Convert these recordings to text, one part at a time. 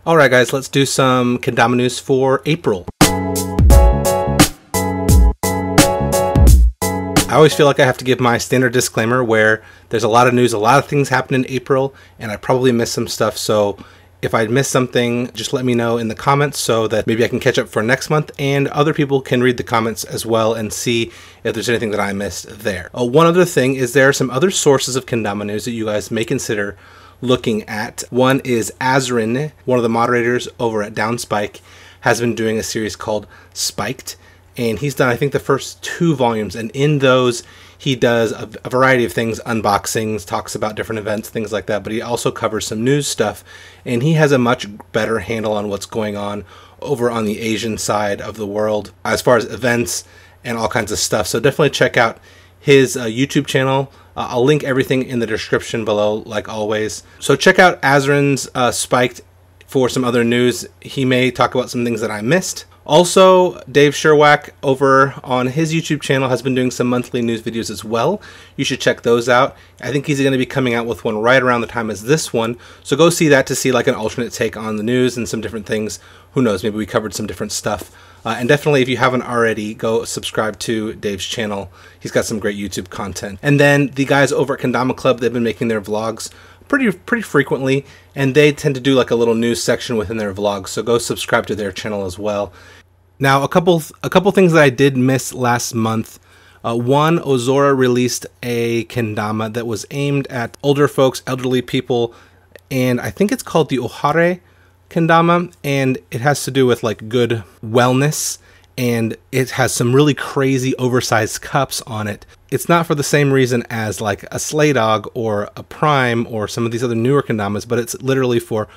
Alright guys, let's do some Kendama news for April. I always feel like I have to give my standard disclaimer where there's a lot of news, a lot of things happen in April, and I probably missed some stuff, so if I missed something, just let me know in the comments so that maybe I can catch up for next month, and other people can read the comments as well and see if there's anything that I missed there. One other thing is there are some other sources of Kendama news that you guys may consider looking at. One is Azrin, one of the moderators over at Downspike, has been doing a series called Spiked, and he's done, I think, the first 2 volumes, and in those he does a variety of things, unboxings, talks about different events, things like that, but he also covers some news stuff, and he has a much better handle on what's going on over on the Asian side of the world as far as events and all kinds of stuff. So definitely check out his YouTube channel. I'll link everything in the description below, like always. So check out Azrin's Spiked for some other news. He may talk about some things that I missed. Also, Dave Sherwack over on his YouTube channel has been doing some monthly news videos as well. You should check those out. I think he's going to be coming out with one right around the time as this one. So go see that to see like an alternate take on the news and some different things. Who knows, maybe we covered some different stuff. And definitely, if you haven't already, go subscribe to Dave's channel. He's got some great YouTube content. And then the guys over at Kendama Klub, they've been making their vlogs pretty frequently, and they tend to do like a little news section within their vlogs. So go subscribe to their channel as well. Now, a couple things that I did miss last month. One, Ozora released a kendama that was aimed at older folks, elderly people, and I think it's called the Ohare kendama, and it has to do with like good wellness, and it has some really crazy oversized cups on it. It's not for the same reason as like a Slay Dog or a Prime or some of these other newer kendamas, but it's literally for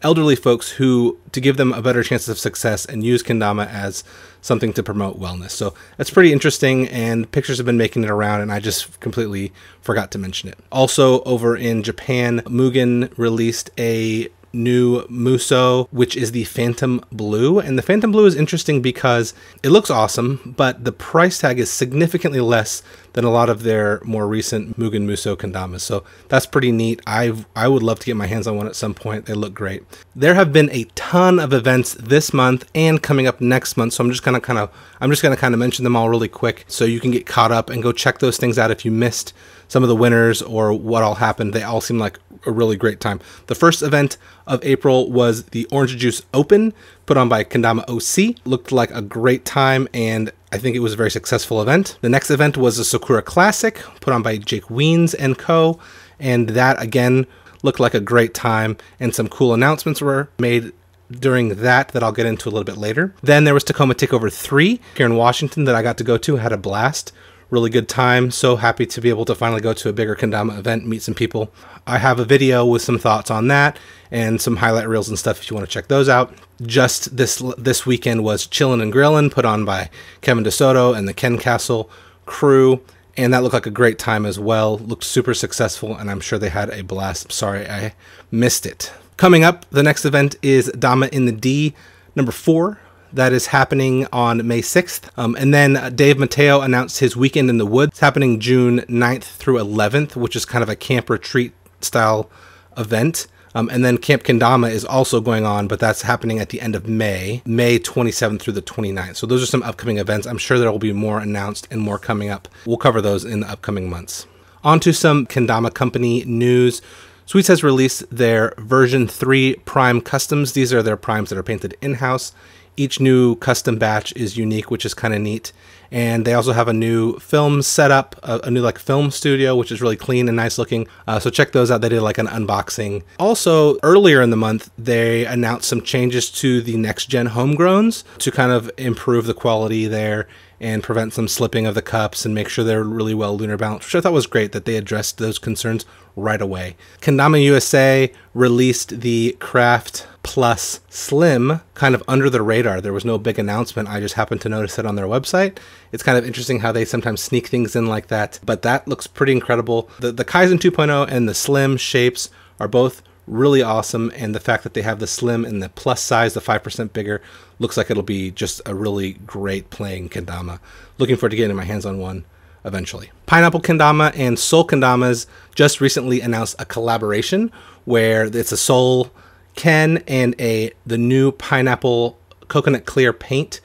elderly folks to give them a better chance of success and use kendama as something to promote wellness. So that's pretty interesting, and pictures have been making it around, and I just completely forgot to mention it. Also, over in Japan, Mugen released a new Muso, which is the Phantom Blue, and the Phantom Blue is interesting because it looks awesome, but the price tag is significantly less than a lot of their more recent Mugen Muso kendamas, so that's pretty neat. I would love to get my hands on one at some point. They look great. There have been a ton of events this month and coming up next month, so I'm just gonna kind of mention them all really quick so you can get caught up and go check those things out if you missed some of the winners or what all happened. They all seem like a really great time. The first event of April was the Orange Juice Open, put on by Kendama OC. Looked like a great time, and I think it was a very successful event. The next event was the Sakura Classic, put on by Jake Weens and co. And that, again, looked like a great time, and some cool announcements were made during that I'll get into a little bit later. Then there was Tacoma Takeover 3 here in Washington that I got to go to. Had a blast. Really good time. So happy to be able to finally go to a bigger kendama event, meet some people. I have a video with some thoughts on that and some highlight reels and stuff if you want to check those out. Just this weekend was Chillin' and Grillin', put on by Kevin DeSoto and the Ken Castle crew, and that looked like a great time as well. Looked super successful, and I'm sure they had a blast. I'm sorry I missed it. Coming up, the next event is Dama in the D number 4. That is happening on May 6th. And then Dave Mateo announced his Weekend in the Woods. It's happening June 9th through 11th, which is kind of a camp retreat style event. And then Camp Kendama is also going on, but that's happening at the end of May 27th through the 29th. So those are some upcoming events. I'm sure there will be more announced and more coming up. We'll cover those in the upcoming months. On to some Kendama Company news. Sweets has released their version 3 Prime Customs. These are their primes that are painted in-house. Each new custom batch is unique, which is kind of neat. And they also have a new film setup, a new like film studio, which is really clean and nice looking. So check those out. They did like an unboxing. Also, earlier in the month, they announced some changes to the next gen homegrowns to kind of improve the quality there and prevent some slipping of the cups and make sure they're really well lunar balanced, which I thought was great that they addressed those concerns right away. Kendama USA released the Craft Plus Slim kind of under the radar. There was no big announcement. I just happened to notice it on their website. It's kind of interesting how they sometimes sneak things in like that, but that looks pretty incredible. The Kaizen 2.0 and the Slim shapes are both really awesome, and the fact that they have the Slim and the plus size, the 5% bigger, looks like it'll be just a really great playing kendama. Looking forward to getting my hands on one eventually. Pineapple Kendama and Soul Kendamas just recently announced a collaboration where it's a Soul Ken and the new pineapple coconut clear paint.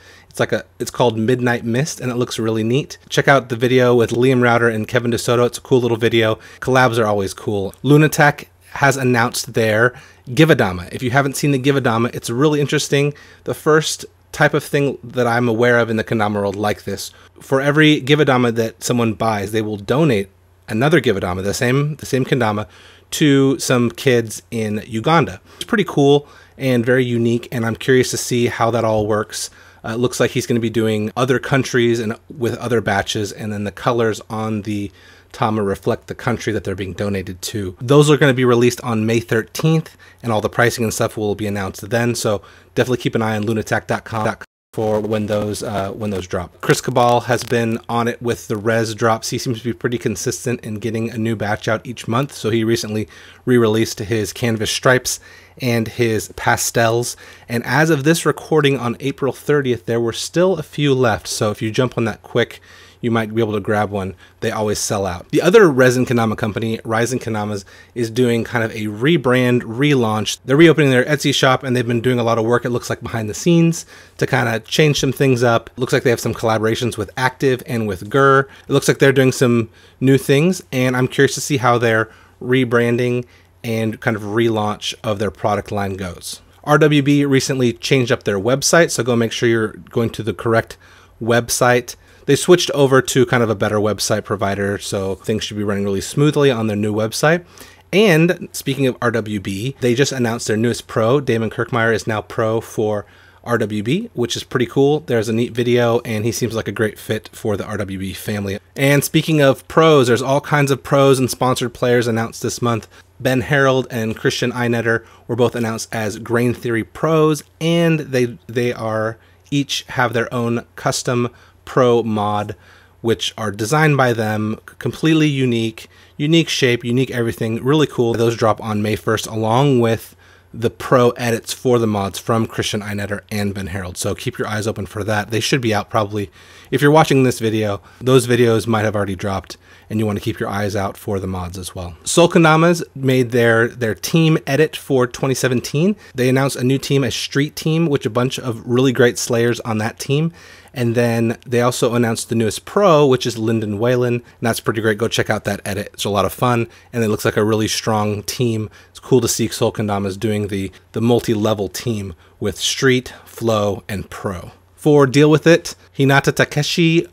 It's called Midnight Mist, and it looks really neat. Check out the video with Liam Router and Kevin DeSoto. It's a cool little video. Collabs are always cool. Lunatek has announced their Give-A-Dama. If you haven't seen the Give-A-Dama, it's really interesting. The first type of thing that I'm aware of in the Kendama world like this. For every Give-A-Dama that someone buys, they will donate another Give-A-Dama, the same Kendama, to some kids in Uganda. It's pretty cool and very unique, and I'm curious to see how that all works. It looks like he's going to be doing other countries and with other batches, and then the colors on the Tama reflect the country that they're being donated to. Those are going to be released on May 13th, and all the pricing and stuff will be announced then, so definitely keep an eye on lunatek.com for when those drop. Chris Cabal has been on it with the res drops. He seems to be pretty consistent in getting a new batch out each month, so he recently re-released his canvas stripes and his pastels, and as of this recording on April 30th, there were still a few left, so if you jump on that quick, you might be able to grab one. They always sell out. The other resin Kendama company, Rizen Kendamas, is doing kind of a rebrand, relaunch. They're reopening their Etsy shop, and they've been doing a lot of work, it looks like, behind the scenes to kind of change some things up. It looks like they have some collaborations with Active and with Gur. It looks like they're doing some new things, and I'm curious to see how their rebranding and kind of relaunch of their product line goes. RWB recently changed up their website, so go make sure you're going to the correct website. They switched over to kind of a better website provider, so things should be running really smoothly on their new website. And speaking of RWB, they just announced their newest pro. Damon Kirchmeier is now pro for RWB, which is pretty cool. There's a neat video, and he seems like a great fit for the RWB family. And speaking of pros, there's all kinds of pros and sponsored players announced this month. Ben Herald and Kristian Aynedter were both announced as Grain Theory pros, and they are each have their own custom pro mod, which are designed by them, completely unique shape, unique everything, really cool. Those drop on May 1st along with the pro edits for the mods from Kristian Aynedter and Ben Herald, so keep your eyes open for that. They should be out probably, if you're watching this video, those videos might have already dropped, and you want to keep your eyes out for the mods as well. Soul Kendamas made their team edit for 2017. They announced a new team, a street team, which a bunch of really great slayers on that team. And then they also announced the newest pro, which is Lyndon Whalen, and that's pretty great. Go check out that edit. It's a lot of fun, and it looks like a really strong team. It's cool to see Soul Kendamas doing the multi-level team with street, flow, and pro. For Deal With It, Hinata Takeshi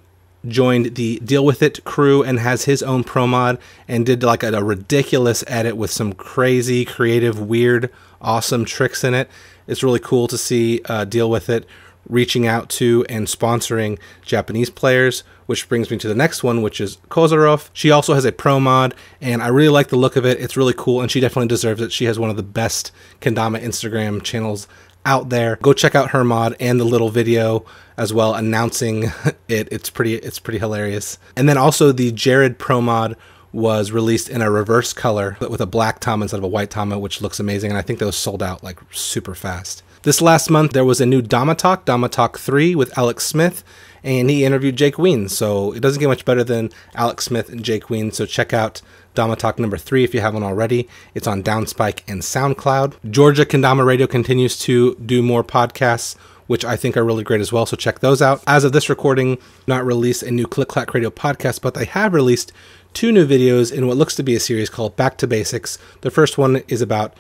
joined the Deal With It crew and has his own pro mod and did like a ridiculous edit with some crazy, creative, weird, awesome tricks in it. It's really cool to see Deal With It reaching out to and sponsoring Japanese players, which brings me to the next one, which is Kozorof. She also has a pro mod, and I really like the look of it. It's really cool, and she definitely deserves it. She has one of the best Kendama Instagram channels out there. Go check out her mod and the little video as well announcing it. It's pretty hilarious. And then also the Jared pro mod was released in a reverse color with a black Tama instead of a white Tama, which looks amazing, and I think those sold out like super fast. This last month, there was a new Dama Talk 3 with Alex Smith, and he interviewed Jake Ween, so it doesn't get much better than Alex Smith and Jake Ween, so check out Dama Talk number 3 if you haven't already. It's on Downspike and SoundCloud. Georgia Kendama Radio continues to do more podcasts, which I think are really great as well, so check those out. As of this recording, not released a new Click Clack Radio podcast, but they have released 2 new videos in what looks to be a series called Back to Basics. The first one is about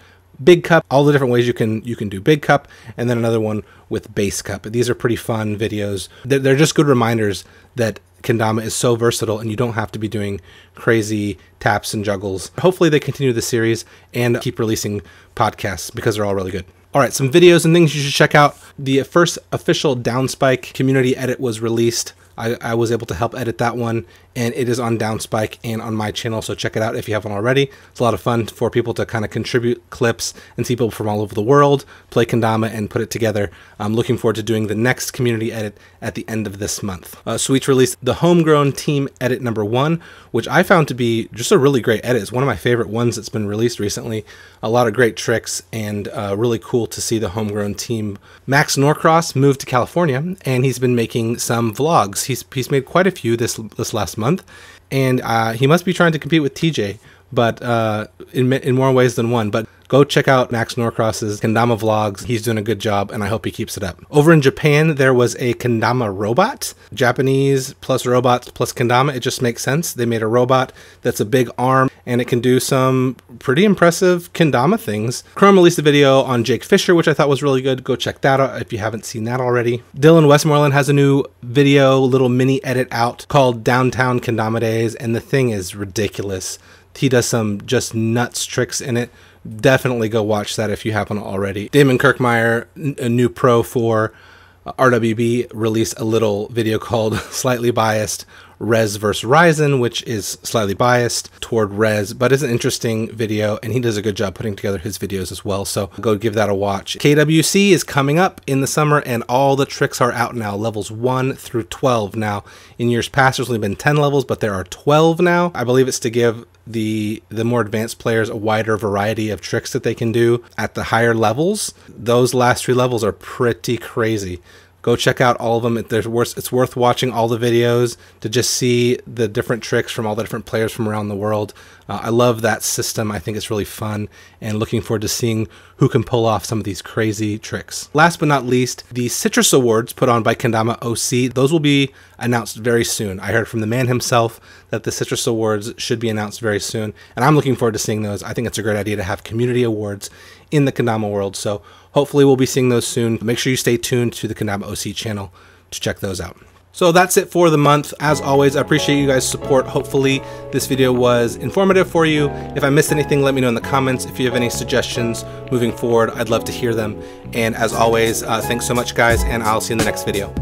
Big Cup, all the different ways you can do Big Cup, and then another one with Base Cup. These are pretty fun videos. They're just good reminders that Kendama is so versatile and you don't have to be doing crazy taps and juggles. Hopefully they continue the series and keep releasing podcasts because they're all really good. All right, some videos and things you should check out. The first official Downspike community edit was released. I was able to help edit that one, and it is on Downspike and on my channel, so check it out if you haven't already. It's a lot of fun for people to kind of contribute clips and see people from all over the world play Kendama and put it together. I'm looking forward to doing the next community edit at the end of this month. Sweets released the Homegrown Team Edit number 1, which I found to be just a really great edit. It's one of my favorite ones that's been released recently. A lot of great tricks, and really cool to see the Homegrown team. Max Norcross moved to California, and he's been making some vlogs. He's made quite a few this last month, and he must be trying to compete with TJ, but in more ways than one. But go check out Max Norcross's Kendama vlogs. He's doing a good job, and I hope he keeps it up. Over in Japan, there was a Kendama Robot. Japanese plus robots plus Kendama, it just makes sense. They made a robot that's a big arm, and it can do some pretty impressive Kendama things. Chrome released a video on Jake Fischer, which I thought was really good. Go check that out if you haven't seen that already. Dylan Westmoreland has a new video, little mini edit out called Downtown Kendama Days, and the thing is ridiculous. He does some just nuts tricks in it. Definitely go watch that if you haven't already. Damon Kirchmeier, a new pro for RWB, released a little video called Slightly Biased Rez vs. Rizen, which is slightly biased toward Rez, but it's an interesting video, and he does a good job putting together his videos as well, so go give that a watch. KWC is coming up in the summer, and all the tricks are out now, levels 1 through 12 now. In years past, there's only been 10 levels, but there are 12 now. I believe it's to give the more advanced players a wider variety of tricks that they can do at the higher levels. Those last 3 levels are pretty crazy. Go check out all of them. It's worth watching all the videos to just see the different tricks from all the different players from around the world. I love that system. I think it's really fun, and looking forward to seeing who can pull off some of these crazy tricks. Last but not least, the Citrus Awards put on by Kendama OC. Those will be announced very soon. I heard from the man himself that the Citrus Awards should be announced very soon, and I'm looking forward to seeing those. I think it's a great idea to have community awards in the Kendama world, so hopefully we'll be seeing those soon. Make sure you stay tuned to the Kendama OC channel to check those out. So that's it for the month. As always, I appreciate you guys' support. Hopefully this video was informative for you. If I missed anything, let me know in the comments. If you have any suggestions moving forward, I'd love to hear them. And as always, thanks so much, guys, and I'll see you in the next video.